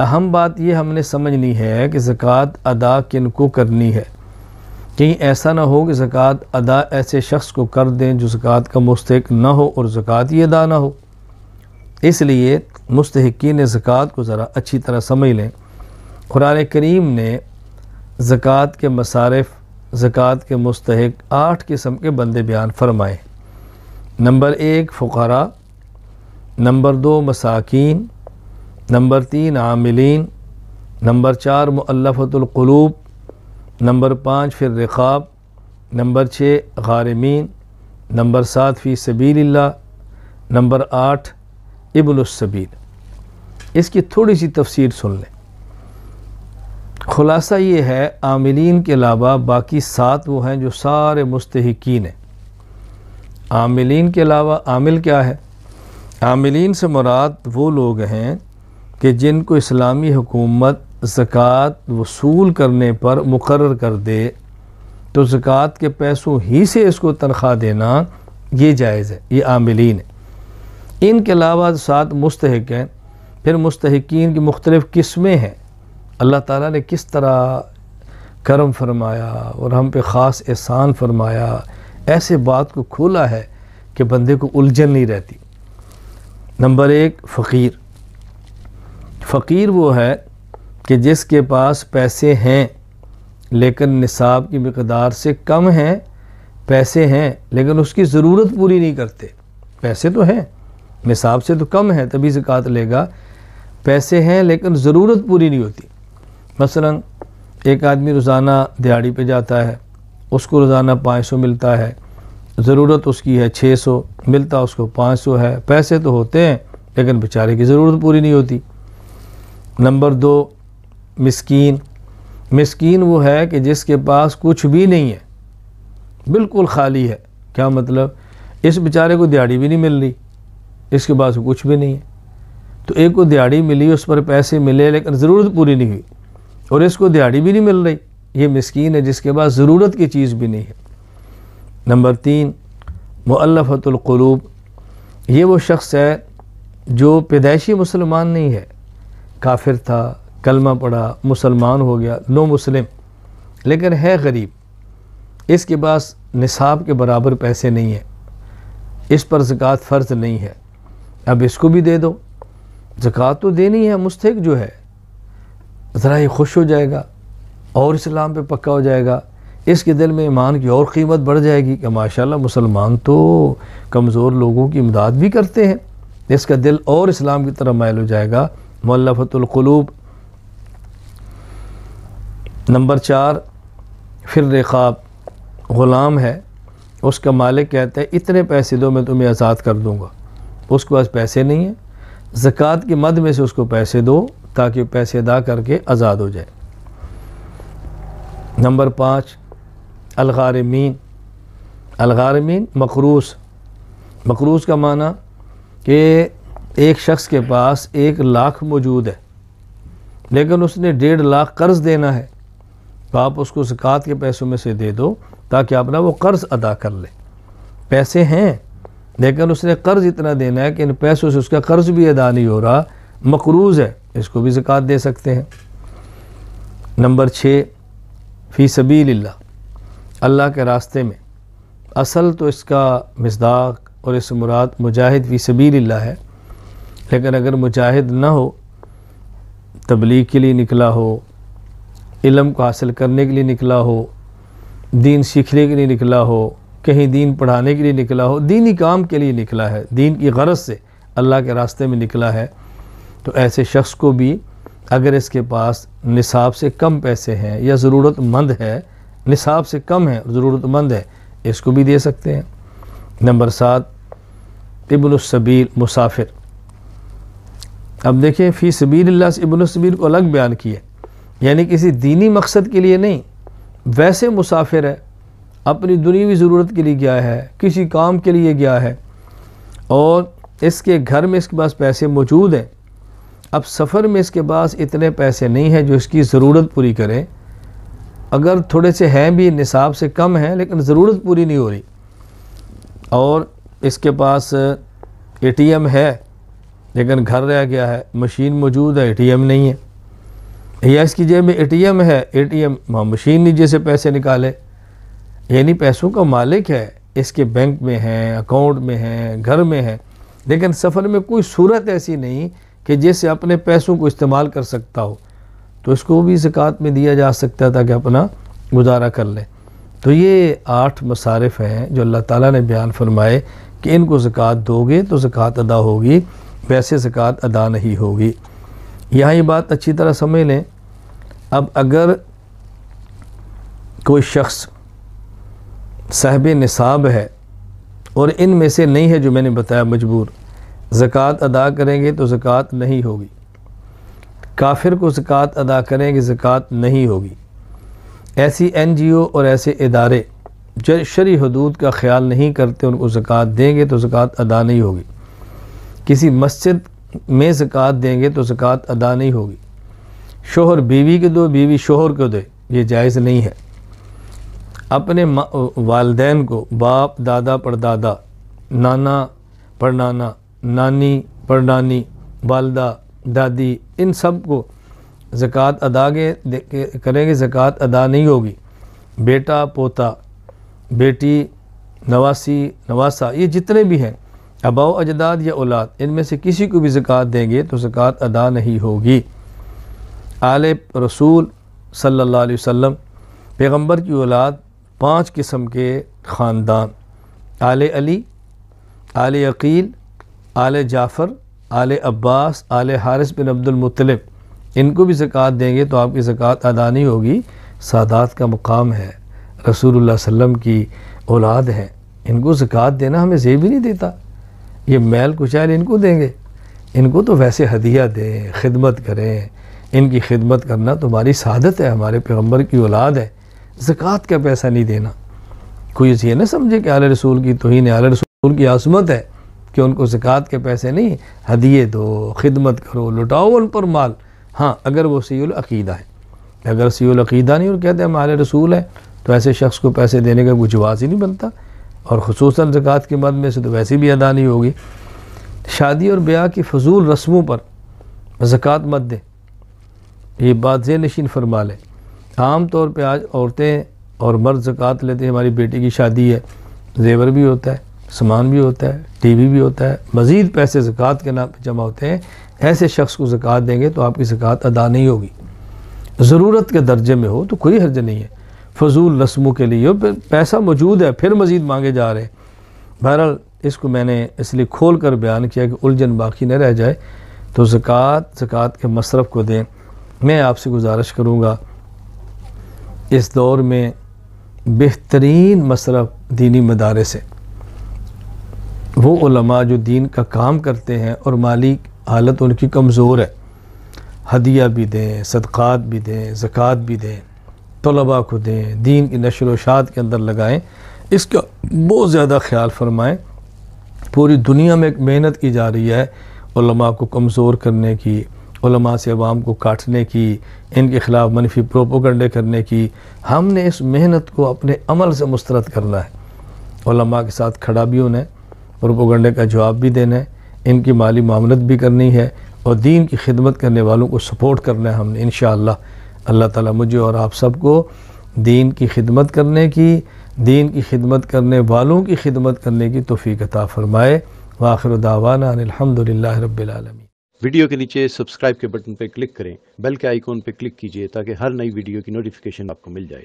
اہم بات یہ ہم نے سمجھنی ہے کہ زکوٰۃ ادا کن کو کرنی ہے. کہیں ایسا نہ ہو کہ زکوٰۃ ادا ایسے شخص کو کر دیں جو زکوٰۃ کا مستحق نہ ہو اور زکوٰۃ ہی ادا نہ ہو. اس لیے مستحقین زکوٰۃ کو ذرا اچھی طرح سمجھ لیں. قرآن کریم نے زکوٰۃ کے مصارف، زکوٰۃ کے مستحق 8 قسم کے بندے بیان فرمائے. نمبر 1 فقراء، نمبر 2 مساکین، نمبر 3 عاملین، نمبر 4 مؤلفۃ القلوب، نمبر 5 فی الرقاب، نمبر 6 غارمین، نمبر 7 فی سبیل اللہ، نمبر 8 ابن السبیل. اس کی تھوڑی سی تفسیر سن لیں. خلاصہ یہ ہے عاملین کے علاوہ باقی 7 وہ ہیں جو سارے مستحقین ہیں. عاملین کے علاوہ عامل کیا ہے؟ عاملین سے مراد وہ لوگ ہیں کہ جن کو اسلامی حکومت زکوٰۃ وصول کرنے پر مقرر کر دے تو زکوٰۃ کے پیسوں ہی سے اس کو تنخواہ دینا یہ جائز ہے، یہ عاملین ہیں. ان کے علاوہ 7 مستحق ہیں. پھر مستحقین کی مختلف قسمیں ہیں. اللہ تعالیٰ نے کس طرح کرم فرمایا اور ہم پہ خاص احسان فرمایا، ایسے بات کو کھولا ہے کہ بندے کو الجھن نہیں رہتی. نمبر 1 فقیر. فقیر وہ ہے کہ جس کے پاس پیسے ہیں لیکن نصاب کی مقدار سے کم ہیں. پیسے ہیں لیکن اس کی ضرورت پوری نہیں کرتے. پیسے تو ہیں، نصاب سے تو کم ہے تبھی زکوٰۃ لے گا. پیسے ہیں لیکن ضرورت پوری نہیں ہوتی. مثلا ایک آدمی روزانہ دیہاڑی پہ جاتا ہے، اس کو روزانہ 500 ملتا ہے، ضرورت اس کی ہے 600، ملتا اس کو 500 ہے. پیسے تو ہوتے ہیں لیکن بیچارے کی ضرورت پوری نہیں ہوتی. نمبر 2 مسکین. مسکین وہ ہے کہ جس کے پاس کچھ بھی نہیں ہے، بالکل خالی ہے. کیا مطلب؟ اس بیچارے کو دیہاڑی بھی نہیں مل رہی، اس کے پاس کچھ بھی نہیں ہے. تو ایک کو دیہاڑی ملی، اس پر پیسے ملے لیکن ضرورت پوری نہیں ہوئی، اور اس کو دیہاڑی بھی نہیں مل رہی. یہ مسکین ہے جس کے پاس ضرورت کی چیز بھی نہیں ہے. نمبر 3 مؤلفۃ القلوب. یہ وہ شخص ہے جو پیدائشی مسلمان نہیں ہے، کافر تھا، کلمہ پڑھا، مسلمان ہو گیا، نو مسلم، لیکن ہے غریب. اس کے پاس نصاب کے برابر پیسے نہیں ہیں، اس پر زکوٰۃ فرض نہیں ہے. اب اس کو بھی دے دو، زکوٰۃ تو دینی ہے. مستحق جو ہے ذرا یہ خوش ہو جائے گا اور اسلام پہ پکا ہو جائے گا. اس کے دل میں ایمان کی اور قیمت بڑھ جائے گی کہ ماشاءاللہ مسلمان تو کمزور لوگوں کی امداد بھی کرتے ہیں. اس کا دل اور اسلام کی طرف مائل ہو جائے گا. مؤلفۃ القلوب. نمبر 4 فی الرقاب. غلام ہے، اس کا مالک کہتا ہے اتنے پیسے دو میں تمہیں آزاد کر دوں گا. اس کے پاس پیسے نہیں ہیں، زکوٰۃ کی مد میں سے اس کو پیسے دو تاکہ پیسے ادا کر کے آزاد ہو جائے. نمبر 5 الغارمین. الغارمین مقروض. مقروض کا معنی کہ ایک شخص کے پاس 1 لاکھ موجود ہے لیکن اس نے 1.5 لاکھ قرض دینا ہے، تو آپ اس کو زکوٰۃ کے پیسوں میں سے دے دو تاکہ اپنا وہ قرض ادا کر لے. پیسے ہیں لیکن اس نے قرض اتنا دینا ہے کہ ان پیسوں سے اس کا قرض بھی ادا نہیں ہو رہا، مقروض ہے، اس کو بھی زکوٰۃ دے سکتے ہیں. نمبر 6 فی سبیل اللہ. اللہ کے راستے میں. اصل تو اس کا مصداق اور اس مراد مجاہد فی سبیل اللہ ہے، لیکن اگر مجاہد نہ ہو، تبلیغ کے لیے نکلا ہو، علم کو حاصل کرنے کے لیے نکلا ہو، دین سیکھنے کے لیے نکلا ہو، کہیں دین پڑھانے کے لیے نکلا ہو، دینی کام کے لیے نکلا ہے، دین کی غرض سے اللہ کے راستے میں نکلا ہے، تو ایسے شخص کو بھی اگر اس کے پاس نصاب سے کم پیسے ہیں یا ضرورت مند ہے، نصاب سے کم ہے ضرورت مند ہے، اس کو بھی دے سکتے ہیں. نمبر 7 ابن السبیل مسافر. اب دیکھیں فی سبیل اللہ سے ابن السبیل کو الگ بیان کیا، یعنی کسی دینی مقصد کے لیے نہیں، ویسے مسافر ہے، اپنی دنیوی ضرورت کے لیے گیا ہے، کسی کام کے لیے گیا ہے اور اس کے گھر میں اس کے پاس پیسے موجود ہیں. اب سفر میں اس کے پاس اتنے پیسے نہیں ہیں جو اس کی ضرورت پوری کریں، اگر تھوڑے سے ہیں بھی نصاب سے کم ہیں لیکن ضرورت پوری نہیں ہو رہی، اور اس کے پاس اے ٹی ایم ہے لیکن گھر رہ گیا ہے، مشین موجود ہے، ATM نہیں ہے، یا اس کی جیب میں ATM ہے، ATM مشین نہیں جیسے پیسے نکالے، یعنی پیسوں کا مالک ہے، اس کے بینک میں ہیں، اکاؤنٹ میں ہیں، گھر میں ہیں، لیکن سفر میں کوئی صورت ایسی نہیں کہ جیسے اپنے پیسوں کو استعمال کر سکتا ہو، تو اس کو بھی زکوٰۃ میں دیا جا سکتا تھا کہ اپنا گزارا کر لے۔ تو یہ 8 مصارف ہیں جو اللہ تعالیٰ نے بیان فرمائے کہ ان کو زکوٰۃ دو گے تو زکوٰۃ ادا ہوگی، ویسے زکوٰۃ ادا نہیں ہوگی۔ یہاں یہ بات اچھی طرح سمجھ لیں۔ اب اگر کوئی شخص صاحب نصاب ہے اور ان میں سے نہیں ہے جو میں نے بتایا مجبور، زکوٰۃ ادا کریں گے تو زکوٰۃ نہیں ہوگی، کافر کو زکوٰۃ ادا کریں گے زکوٰۃ نہیں ہوگی، ایسی NGO اور ایسے ادارے جو شرعی حدود کا خیال نہیں کرتے ان کو زکوٰۃ دیں گے تو زکوٰۃ ادا نہیں ہوگی، کسی مسجد میں زکوٰۃ دیں گے تو زکوٰۃ ادا نہیں ہوگی، شوہر بیوی کے دو، بیوی شوہر کو دے، یہ جائز نہیں ہے، اپنے والدین کو، باپ دادا پردادا، نانا پڑنانا، نانی پڑنانی، والدہ دادی، ان سب کو زکوٰۃ ادا کریں گے زکوٰۃ ادا نہیں ہوگی، بیٹا پوتا، بیٹی نواسی نواسا، یہ جتنے بھی ہیں آباء و اجداد یا اولاد، ان میں سے کسی کو بھی زکوٰۃ دیں گے تو زکوٰۃ ادا نہیں ہوگی۔ آل رسول صلی اللہ علیہ وسلم، پیغمبر کی اولاد 5 قسم کے خاندان، آل علی، آل عقیل، آل جعفر، آل عباس، آل حارث بن عبد المطلب، ان کو بھی زکوٰۃ دیں گے تو آپ کی زکوٰۃ ادا نہیں ہوگی۔ سادات کا مقام ہے، رسول اللہ صلی اللہ علیہ وسلم کی اولاد ہیں، ان کو زکوٰۃ دینا ہمیں زیب ہی نہیں دیتا، یہ میل کچیل ان کو دیں گے، ان کو تو ویسے ہدیہ دیں، خدمت کریں، ان کی خدمت کرنا تمہاری سعادت ہے، ہمارے پیغمبر کی اولاد ہے، زکوٰۃ کا پیسہ نہیں دینا۔ کوئی یہ نہ سمجھے کہ آل رسول کی توہین ہے، آل رسول کی عصمت ہے کہ ان کو زکوٰۃ کے پیسے نہیں، ہدیے دو، خدمت کرو، لٹاؤ ان پر مال، ہاں اگر وہ صحیح العقیدہ ہے۔ اگر صحیح العقیدہ نہیں اور کہتے ہیں ہم آل رسول ہیں تو ایسے شخص کو پیسے دینے کا کوئی جواز ہی نہیں بنتا، اور خصوصاً زکوٰۃ کی مد میں سے تو ویسے بھی ادا نہیں ہوگی۔ شادی اور بیاہ کی فضول رسموں پر زکوٰۃ مت دیں، یہ بات ذہن نشین فرما لیں۔ عام طور پہ آج عورتیں اور مرد زکوٰۃ لیتے ہیں، ہماری بیٹی کی شادی ہے، زیور بھی ہوتا ہے، سامان بھی ہوتا ہے، ٹی وی بھی ہوتا ہے، مزید پیسے زکوٰۃ کے نام پہ جمع ہوتے ہیں، ایسے شخص کو زکوٰۃ دیں گے تو آپ کی زکوٰۃ ادا نہیں ہوگی۔ ضرورت کے درجے میں ہو تو کوئی حرج نہیں ہے، فضول رسموں کے لیے پیسہ موجود ہے پھر مزید مانگے جا رہے ہیں۔ بہرحال اس کو میں نے اس لیے کھول کر بیان کیا کہ الجھن باقی نہ رہ جائے، تو زکوٰۃ کے مصرف کو دیں۔ میں آپ سے گزارش کروں گا اس دور میں بہترین مصرف دینی مدارس سے، وہ علماء جو دین کا کام کرتے ہیں اور مالی حالت ان کی کمزور ہے، ہدیہ بھی دیں، صدقات بھی دیں، زکوٰۃ بھی دیں، طلباء کو دیں، دین کی نشر و اشاعت کے اندر لگائیں، اس کا بہت زیادہ خیال فرمائیں۔ پوری دنیا میں ایک محنت کی جا رہی ہے علماء کو کمزور کرنے کی، علماء سے عوام کو کاٹنے کی، ان کے خلاف منفی پروپیگنڈے کرنے کی۔ ہم نے اس محنت کو اپنے عمل سے مسترد کرنا ہے، علماء کے ساتھ کھڑا بھی ہونا ہے، پروپیگنڈے کا جواب بھی دینا ہے، ان کی مالی معاملت بھی کرنی ہے، اور دین کی خدمت کرنے والوں کو سپورٹ کرنا ہے ہم نے انشاءاللہ۔ اللہ تعالیٰ مجھے اور آپ سب کو دین کی خدمت کرنے کی، دین کی خدمت کرنے والوں کی خدمت کرنے کی توفیق عطا فرمائے۔ وآخر دعوانا ان الحمدللہ رب العالمین۔ ویڈیو کے نیچے سبسکرائب کے بٹن پہ کلک کریں، بیل کے آئیکن پہ کلک کیجئے تاکہ ہر نئی ویڈیو کی نوٹیفیکیشن آپ کو مل جائے۔